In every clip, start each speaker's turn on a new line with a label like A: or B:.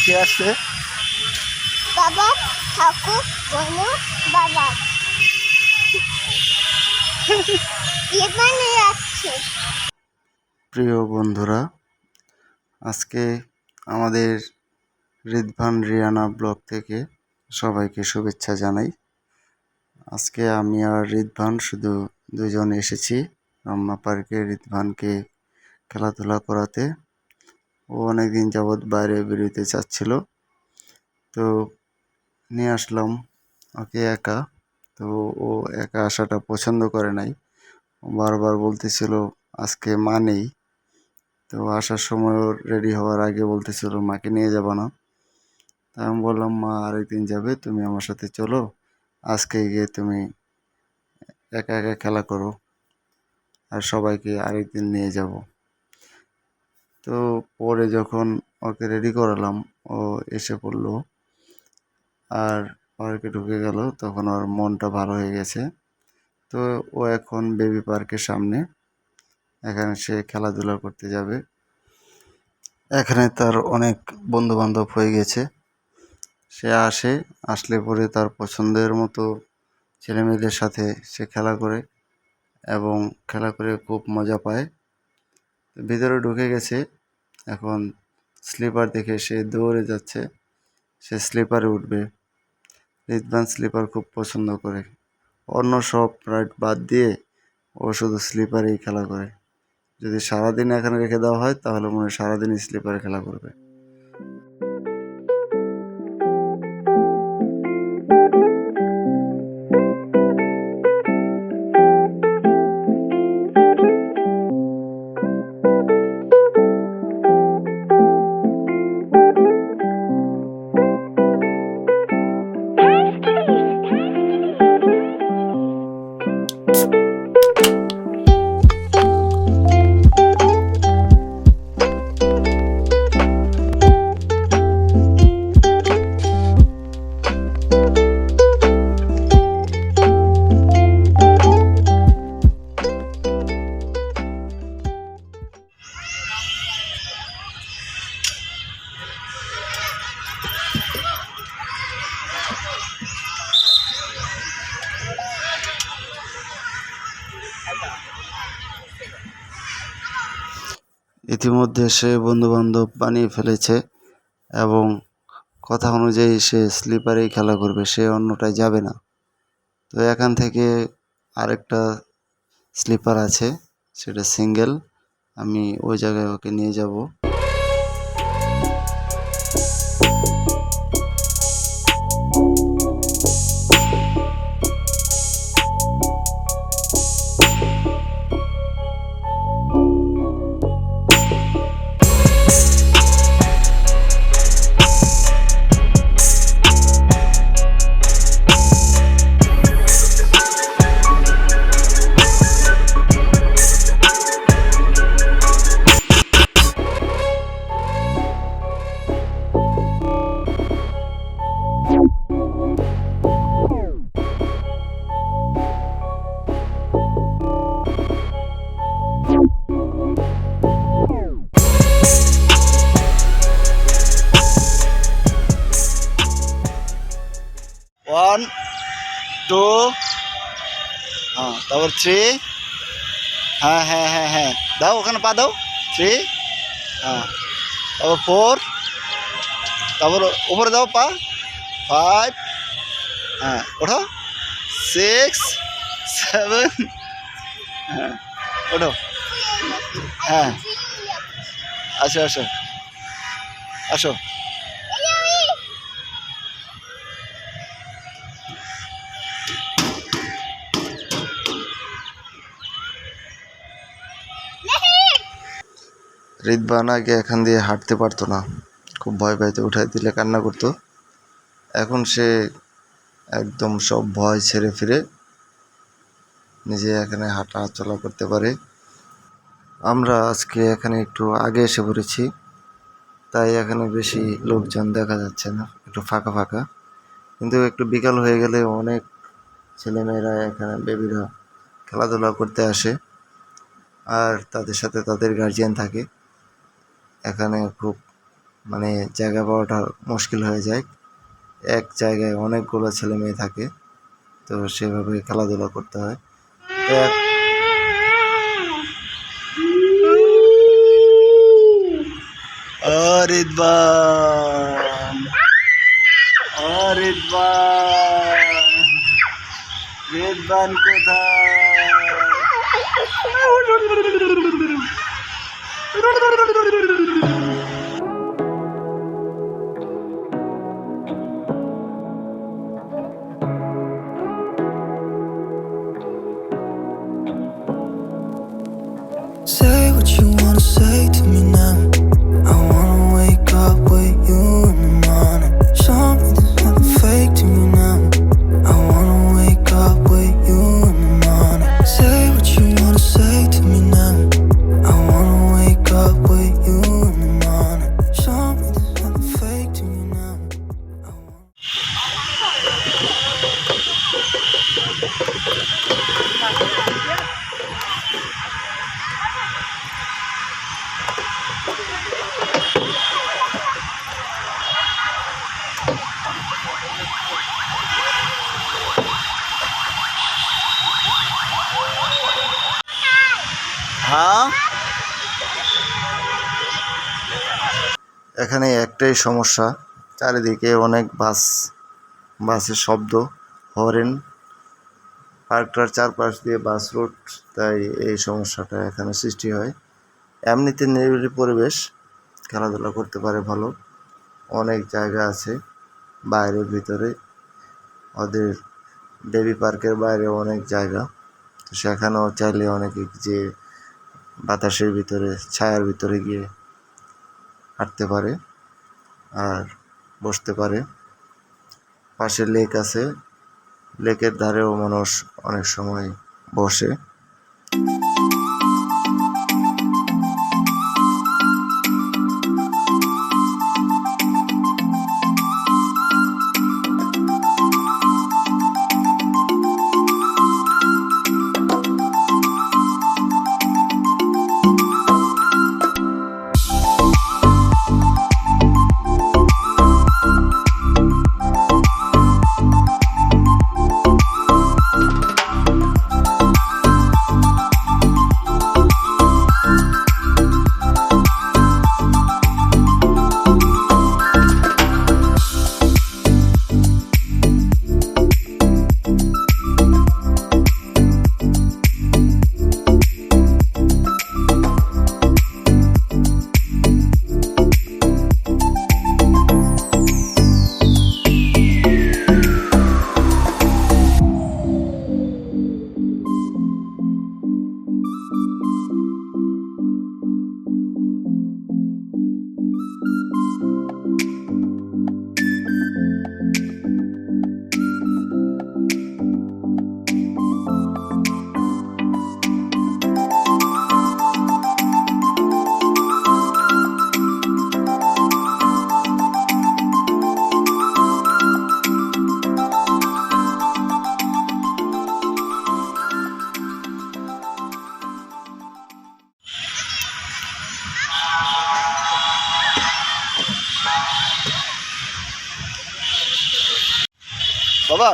A: কে আসছে?
B: বাবা ঠাকুর বনু বাবা এখানে আছে।
A: প্রিয় বন্ধুরা, আজকে আমাদের রিদভান রিয়ানা ব্লগ থেকে সবাইকে শুভেচ্ছা জানাই। আজকে আমি আর রিদভান শুধু দুজন এসেছি রমনা পার্কে রিদভানকে খেলাধুলা করাতে। ও অনেকদিন যাবৎ বাইরে বেরোতে চাচ্ছিল, তো নিয়ে আসলাম ওকে একা। তো ও একা আসাটা পছন্দ করে নাই, ও বারবার বলতেছিল আজকে মা নেই। তো আসার সময় ওর রেডি হওয়ার আগে বলতেছিল মাকে নিয়ে যাব না। তা আমি বললাম মা আরেকদিন যাবে, তুমি আমার সাথে চলো, আজকে গিয়ে তুমি একা একা খেলা করো, আর সবাইকে আরেকদিন নিয়ে যাব। তো পরে যখন ওকে রেডি করালাম, ও এসে পড়লো আর পার্কে ঢুকে গেল, তখন ওর মনটা ভালো হয়ে গেছে। তো ও এখন বেবি পার্কের সামনে, এখানে সে খেলাধুলা করতে যাবে। এখানে তার অনেক বন্ধু বান্ধব হয়ে গেছে। সে আসলে পরে তার পছন্দের মতো ছেলেমেয়েদের সাথে সে খেলা করে এবং খেলা করে খুব মজা পায়। ভিতরে ঢুকে গেছে, এখন স্লিপার দেখে সে দৌড়ে যাচ্ছে, সে স্লিপারে উঠবে। রিদভান স্লিপার খুব পছন্দ করে, অন্য সব রাইড বাদ দিয়ে ও শুধু স্লিপারেই খেলা করে। যদি সারাদিন এখানে রেখে দেওয়া হয় তাহলে মনে হয় সারাদিনই স্লিপারে খেলা করবে। ইতিমধ্যে সে বন্ধুবান্ধব বানিয়ে ফেলেছে এবং কথা অনুযায়ী সে স্লিপারেই খেলা করবে, সে অন্যটায় যাবে না। তো এখান থেকে আরেকটা স্লিপার আছে, সেটা সিঙ্গেল, আমি ওই জায়গায় ওকে নিয়ে যাব। ওয়ান, টু, হ্যাঁ, তারপর থ্রি, হ্যাঁ হ্যাঁ হ্যাঁ হ্যাঁ, দাও ওখানে পা দাও, থ্রি, হ্যাঁ, তারপর ফোর, তারপর উপরে দাও পা, ফাইভ, হ্যাঁ ওঠো, সিক্স, সেভেন, হ্যাঁ ওঠো, হ্যাঁ আসো আসো আসো। রিদভান আগে এখান দিয়ে হাঁটতে পারতো না, খুব ভয় পাইতো, উঠাই দিলে কান্না করতো। এখন সে একদম সব ভয় ছেড়ে ফিরে নিজে এখানে হাঁটা চলা করতে পারে। আমরা আজকে এখানে একটু আগে এসে পড়েছি, তাই এখানে বেশি লোকজন দেখা যাচ্ছে না, একটু ফাঁকা ফাঁকা। কিন্তু একটু বিকাল হয়ে গেলে অনেক ছেলেমেয়েরা এখানে, বেবিরা খেলাধুলা করতে আসে, আর তাদের সাথে তাদের গার্জিয়ান থাকে। এখানে খুব মানে জায়গা পাওয়াটা মুশকিল হয়ে যায়। এক জায়গায় অনেকগুলো ছেলে মেয়ে থাকে, তো সেভাবে খেলাধুলা করতে হয়। তো রিদবান, রিদবান, রিদবান কোথায়?
C: Say what you wanna say to me now. I wanna wake up with you in the morning. Show me there's nothing fake to me now. I wanna wake up with you in the morning. Say what you wanna say to me now. I wanna wake up with you in the morning. Show me there's nothing fake to me now. I wanna...
A: হ্যাঁ, এখানে একটাই সমস্যা, চারিদিকে অনেক বাসের শব্দ, horn, পার্কটার চারপাশ দিয়ে বাস রুট, তাই এই সমস্যাটা এখানে সৃষ্টি হয়। এমনিতে নিরিবিলি পরিবেশ, খেলাধুলা করতে পারে ভালো, অনেক জায়গা আছে বাইরে ভিতরে, ওদের বেবি পার্কের বাইরে অনেক জায়গা, তো সেখানেও চাইলে অনেকে যে বাতাসের ভিতরে ছায়ার ভিতরে গিয়ে হাঁটতে পারে আর বসতে পারে। পাশে লেক আছে, লেকের ধারেও মানুষ অনেক সময় বসে। বাবা,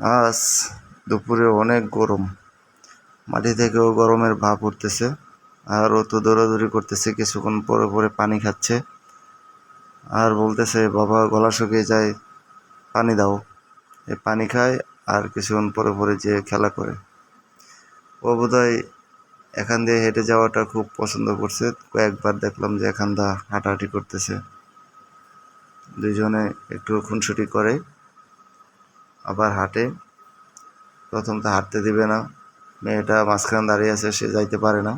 A: আজ দুপুরে অনেক গরম, মাটি থেকেও গরমের ভাপ উঠতেছে। আর ও তো দৌড়াদৌড়ি করতেছে, কিছুক্ষণ পরে পরে পানি খাচ্ছে আর বলতেছে বাবা গলা শুকিয়ে যায়, পানি দাও। এই পানি খায় আর কিছুক্ষণ পরে পরে যে খেলা করে। ও বোধহয় এখান দিয়ে হেঁটে যাওয়াটা খুব পছন্দ করছে। কয়েকবার দেখলাম যে এখান দা হাঁটাহাঁটি করতেছে, দুইজনে একটু খুনসুটি করে আবার হাঁটে। প্রথম তো হাঁটতে দিবে না, মেয়েটা মাঝখানে দাঁড়িয়ে আছে, সে যাইতে পারে না,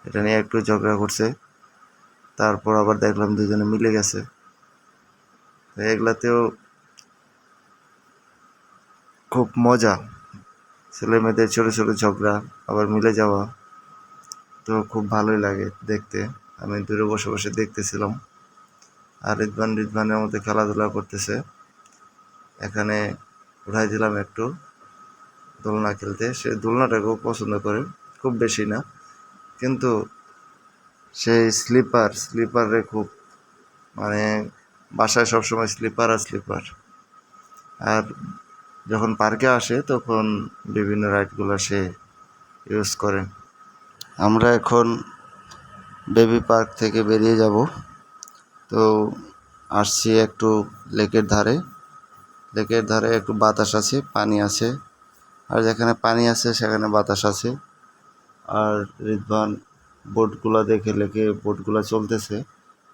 A: এটা নিয়ে একটু ঝগড়া করছে। তারপর আবার দেখলাম দুজনে মিলে গেছে। এগুলাতেও খুব মজা, ছেলে মেয়েদের ছোটো ছোটো ঝগড়া আবার মিলে যাওয়া, তো খুব ভালোই লাগে দেখতে। আমি দূরে বসে বসে দেখতেছিলাম আর রিদভানের মধ্যে খেলাধুলা করতেছে। এখানে উঠাই দিলাম একটু দোলনা খেলতে, সে দোলনাটা খুব পছন্দ করে, খুব বেশি না, কিন্তু সেই স্লিপারে খুব, মানে বাসায় সবসময় স্লিপার আর স্লিপার। আর যখন পার্কে আসে তখন বিভিন্ন রাইডগুলো সে ইউজ করে। আমরা এখন বেবি পার্ক থেকে বেরিয়ে যাব। তো আসছি একটু লেকের ধারে। লেকের ধারে একটু বাতাস আছে, পানি আছে, আর যেখানে পানি আছে সেখানে বাতাস আছে। আর রিদভান বোটগুলো দেখে, লেকে বোটগুলো চলতেছে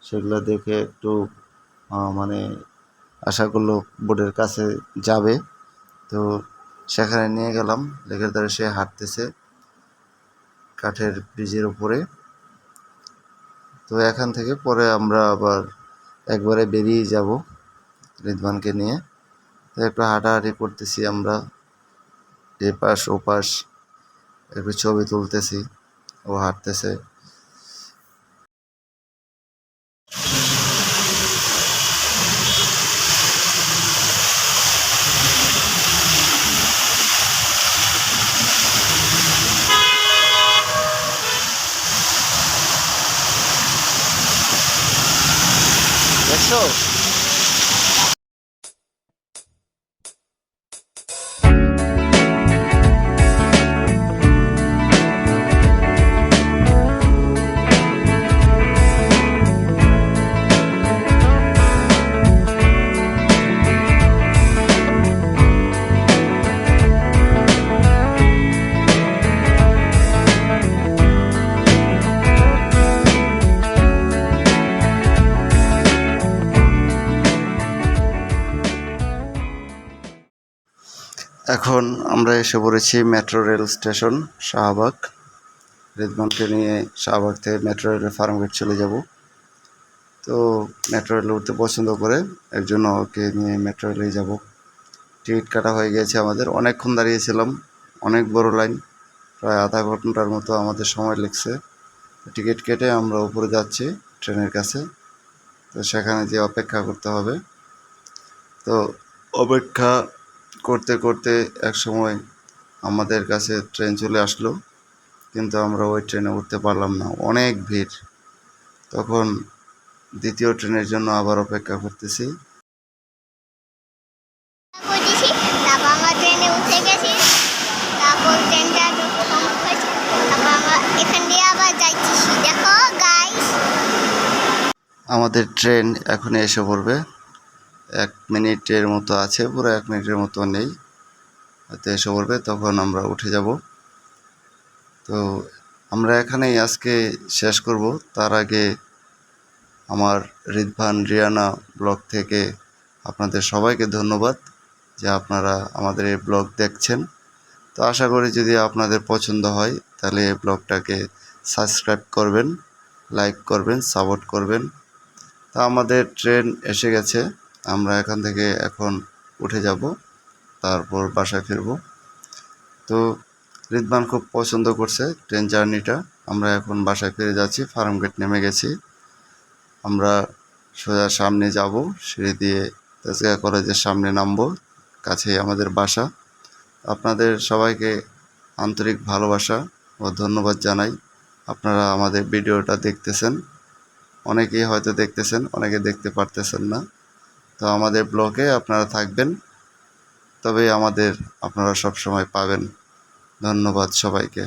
A: সেগুলো দেখে একটু মানে আশা করলো বোটের কাছে যাবে। তো সেখানে নিয়ে গেলাম, লেকের ধারে সে হাঁটতেছে কাঠের ব্রিজের উপরে। তো এখান থেকে পরে আমরা আবার একবারে বেরিয়ে যাব রিদভানকে নিয়ে। তো একটু হাঁটাহাঁটি করতেছি আমরা, এপাশ ওপাশ একটু ছবি তুলতেছি, ও হাঁটতেছে। দেখছো? এখন আমরা এসে পড়েছি মেট্রো রেল স্টেশন শাহবাগ। রিদভানকে নিয়ে শাহবাগ থেকে মেট্রো রেলের ফার্মগেট চলে যাব। তো মেট্রো রেলে উঠতে পছন্দ করে, এর জন্য ওকে নিয়ে মেট্রো রেলেই যাব। টিকিট কাটা হয়ে গিয়েছে আমাদের, অনেকক্ষণ দাঁড়িয়েছিলাম, অনেক বড় লাইন, প্রায় আধা ঘন্টার মতো আমাদের সময় লেগেছে। টিকিট কেটে আমরা উপরে যাচ্ছি ট্রেনের কাছে। তো সেখানে যে অপেক্ষা করতে হবে। তো অপেক্ষা করতে করতে এক সময় আমাদের কাছে ট্রেন চলে আসলো, কিন্তু আমরা ওই ট্রেনে উঠতে পারলাম না, অনেক ভিড়। তখন দ্বিতীয় ট্রেনের জন্য আবার অপেক্ষা করতেছি।
B: করেছি, তারপর আমরা ট্রেনে উঠে গেছি, তারপর ট্রেনটা কম হয়েছে, তারপর আমরা এখান দিয়ে আবার যাইতেছি। দেখো গাইস,
A: আমাদের ট্রেন এখন এসে পড়বে, 1 মিনিটের মতো আছে, পুরো 1 মিনিটের মতো নেই, হয়তো এসে পড়বে, তখন আমরা উঠে যাব। তো আমরা এখানেই আজকে শেষ করব। তার আগে আমার রিদভান রিয়ানা ব্লগ থেকে আপনাদের সবাইকে ধন্যবাদ যে আপনারা আমাদের এই ব্লগ দেখছেন। তো আশা করি যদি আপনাদের পছন্দ হয় তাহলে এই ব্লগটাকে সাবস্ক্রাইব করবেন, লাইক করবেন, সাপোর্ট করবেন। তা আমাদের ট্রেন এসে গেছে, আমরা এখান থেকে এখন উঠে যাব, তারপর বাসায় ফিরব। তো রিদভান খুব পছন্দ করছে ট্রেন জার্নিটা। আমরা এখন বাসায় ফিরে যাচ্ছি, ফার্মগেট নেমে গেছি। আমরা সোজা সামনে যাব, সিঁড়ি দিয়ে তেজগাঁ কলেজের সামনে নামবো, কাছেই আমাদের বাসা। আপনাদের সবাইকে আন্তরিক ভালোবাসা ও ধন্যবাদ জানাই। আপনারা আমাদের ভিডিওটা দেখতেছেন, অনেকেই হয়তো দেখতেছেন, অনেকে দেখতে পারতেছেন না। তো আমাদের ব্লগে আপনারা থাকবেন, তবেই আমাদের আপনারা সব সময় পাবেন। ধন্যবাদ সবাইকে।